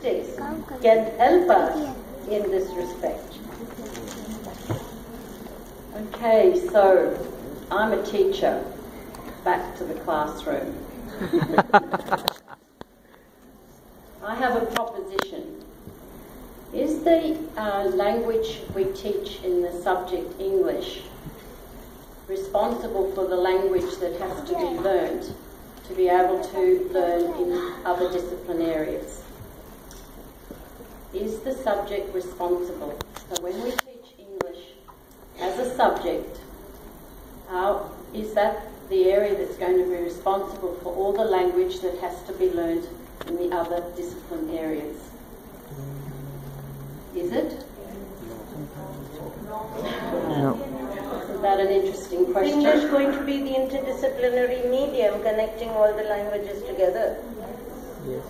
linguistics can help us in this respect. Okay, so I'm a teacher. Back to the classroom. I have a proposition. Is the language we teach in the subject English responsible for the language that has to be learned to be able to learn in other discipline areas? Is the subject responsible? So when we teach English as a subject, is that the area that's going to be responsible for all the language that has to be learned in the other discipline areas? Is it? No. Isn't that an interesting question? English is going to be the interdisciplinary medium connecting all the languages together. Yes.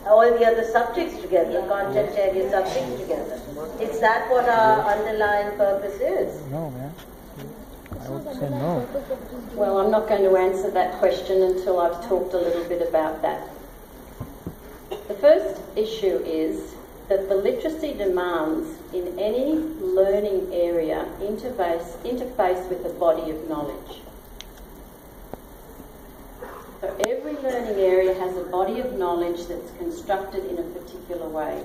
All the other subjects together, content area subjects together. Is that what our underlying purpose is? No, man. I would say no. Well, I'm not going to answer that question until I've talked a little bit about that. The first issue is that the literacy demands in any learning area interface with a body of knowledge. So every learning area has a body of knowledge that's constructed in a particular way.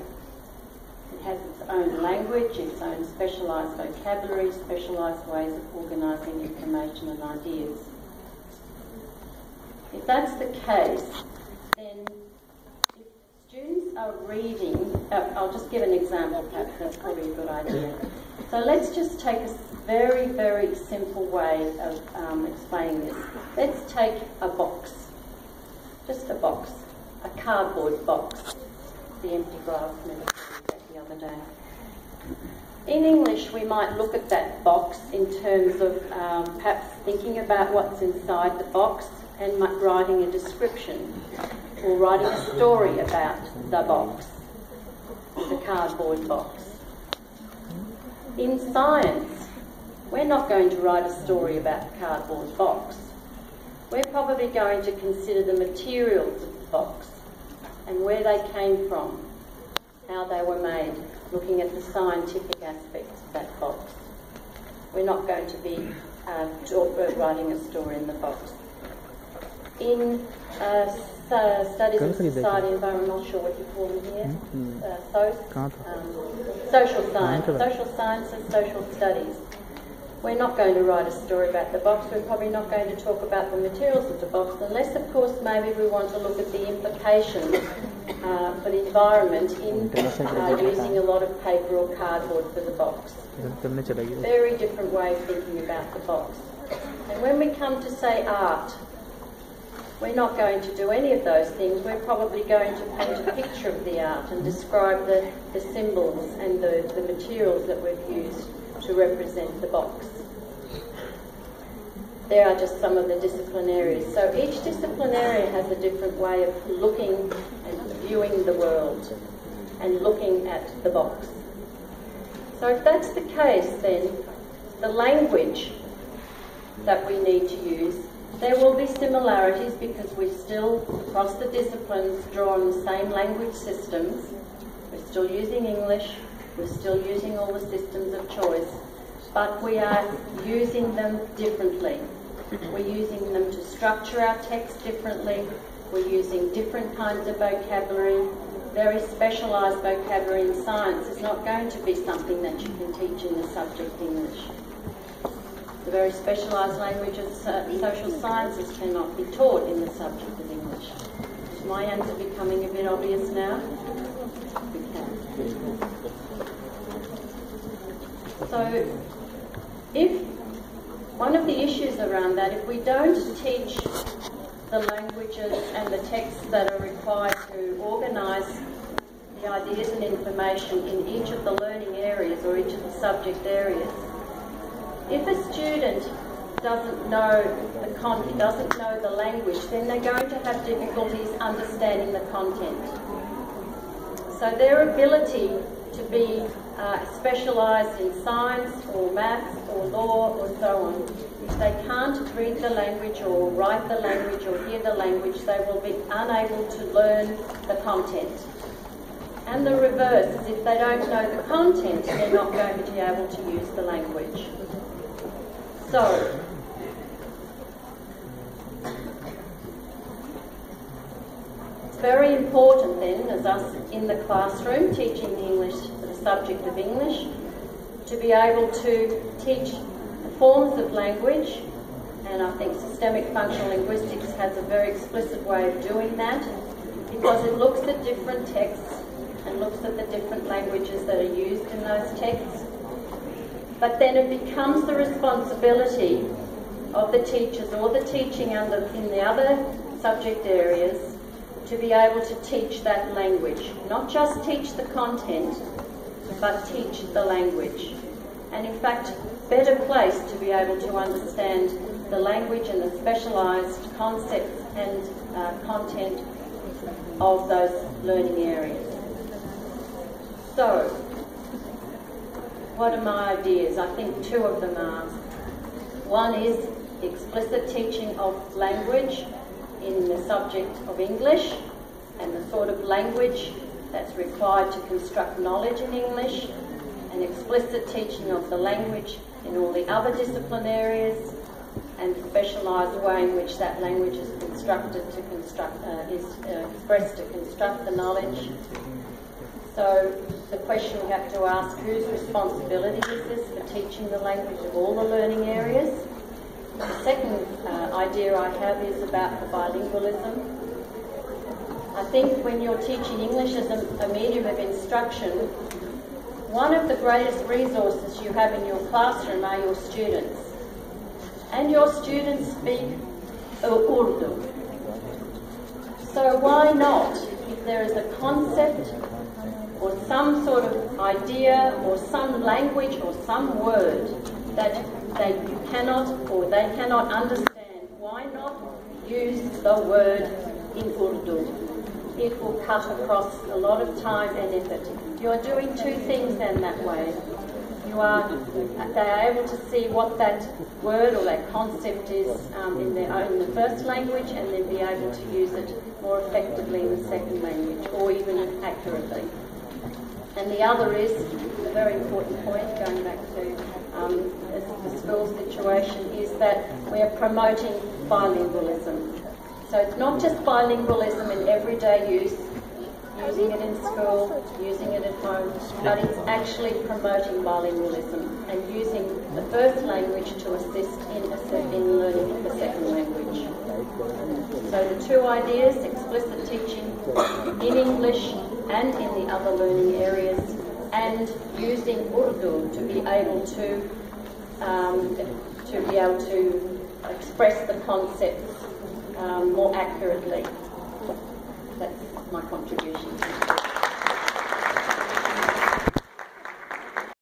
It has its own language, its own specialised vocabulary, specialised ways of organising information and ideas. If that's the case, then if students are reading, I'll just give an example, perhaps that's probably a good idea. So let's just take a very, very simple way of explaining this. Let's take a box, just a box, a cardboard box, the empty glass metaphor the other day. In English, we might look at that box in terms of perhaps thinking about what's inside the box and writing a description or writing a story about the box, the cardboard box. In science, we're not going to write a story about the cardboard box. We're probably going to consider the materials of the box and where they came from, how they were made, looking at the scientific aspects of that box. We're not going to be writing a story in the box. In studies of society, environment, I'm not sure what you call them here, social sciences, social studies. We're not going to write a story about the box. We're probably not going to talk about the materials of the box, unless, of course, maybe we want to look at the implications for the environment in using a lot of paper or cardboard for the box. Very different way of thinking about the box. And when we come to, say, art, we're not going to do any of those things. We're probably going to paint a picture of the art and describe the symbols and the materials that we've used to represent the box. There are just some of the discipline areas. So each discipline area has a different way of looking and viewing the world and looking at the box. So if that's the case, then the language that we need to use, there will be similarities because we still, across the disciplines, draw on the same language systems. We're still using English, we're still using all the systems of choice, but we are using them differently. We're using them to structure our text differently. We're using different kinds of vocabulary. Very specialised vocabulary in science is not going to be something that you can teach in the subject English. The very specialised language of social sciences cannot be taught in the subject of English. Is my answer becoming a bit obvious now? We can. So, if one of the issues around that, if we don't teach the languages and the texts that are required to organise the ideas and information in each of the learning areas or each of the subject areas, if a student doesn't know the content, doesn't know the language, then they're going to have difficulties understanding the content. So their ability to be specialised in science or maths or law or so on, if they can't read the language or write the language or hear the language, they will be unable to learn the content. And the reverse is if they don't know the content, they're not going to be able to use the language. So, it's very important then, as us in the classroom teaching the English, the subject of English, to be able to teach the forms of language, and I think systemic functional linguistics has a very explicit way of doing that, because it looks at different texts and looks at the different languages that are used in those texts. But then it becomes the responsibility of the teachers or the teaching in the other subject areas to be able to teach that language. Not just teach the content, but teach the language. And in fact, better placed to be able to understand the language and the specialised concepts and content of those learning areas. So, what are my ideas? I think two of them are. One is explicit teaching of language in the subject of English and the sort of language that's required to construct knowledge in English, and explicit teaching of the language in all the other discipline areas, and specialised way in which that language is constructed to construct, expressed to construct the knowledge. So the question we have to ask, whose responsibility is this for teaching the language of all the learning areas? The second idea I have is about the bilingualism. I think when you're teaching English as a medium of instruction, one of the greatest resources you have in your classroom are your students. And your students speak Urdu. So why not, if there is a concept or some sort of idea or some language or some word that you cannot or they cannot understand, why not use the word in Urdu? It will cut across a lot of time and effort. You are doing two things then that way. They are able to see what that word or that concept is in the first language, and then be able to use it more effectively in the second language, or even accurately. And the other is, a very important point, going back to the school situation, is that we are promoting bilingualism. So it's not just bilingualism in everyday use, using it in school, using it at home, but it's actually promoting bilingualism and using the first language to assist in learning the second language. So the two ideas, explicit teaching in English and in the other learning areas, and using Urdu to be able to express the concepts more accurately. That's my contribution.